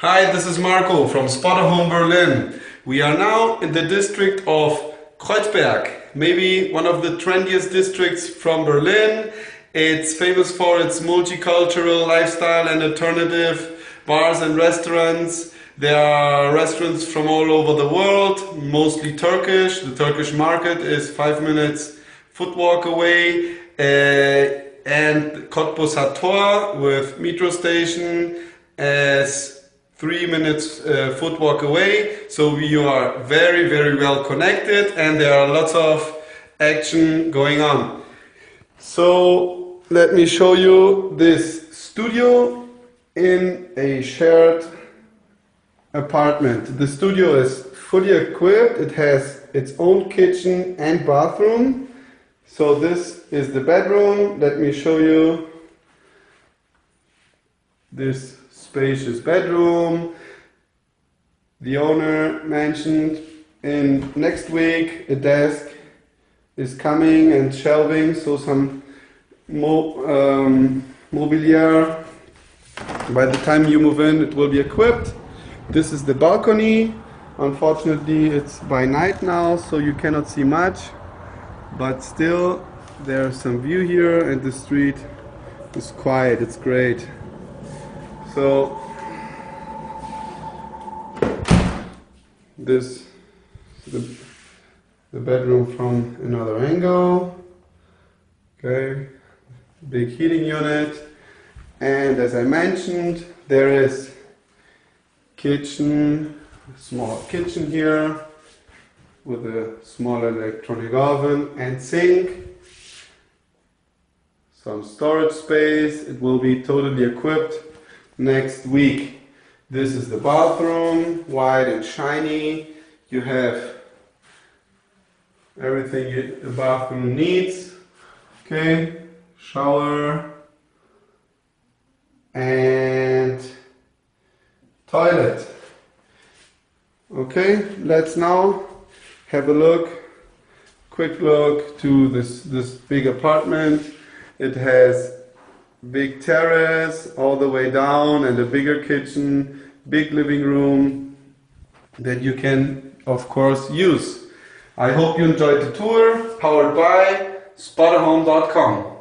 Hi, this is Marco from Spotahome, Berlin. We are now in the district of Kreuzberg, maybe one of the trendiest districts from Berlin. It's famous for its multicultural lifestyle and alternative bars and restaurants. There are restaurants from all over the world, mostly Turkish. The Turkish market is 5 minutes foot walk away. And Cottbus Tor with metro station as 3 minutes foot walk away, so we are very well connected and there are lots of action going on. So let me show you this studio in a shared apartment. The studio is fully equipped, it has its own kitchen and bathroom. So this is the bedroom. Let me show you this spacious bedroom. The owner mentioned in next week a desk is coming and shelving, so some mobiliar. By the time you move in, it will be equipped. This is the balcony. Unfortunately, it's by night now, so you cannot see much, but still there's some view here and the street is quiet. It's great. So this is the bedroom from another angle. Okay, big heating unit, and as I mentioned, there is kitchen, small kitchen here with a small electronic oven and sink. Some storage space. It will be totally equipped next week. This is the bathroom, white and shiny. You have everything the bathroom needs. Okay, shower and toilet. Okay, let's now have a quick look to this big apartment. It has big terrace all the way down and a bigger kitchen, big living room that you can of course use. I hope you enjoyed the tour, powered by Spotahome.com.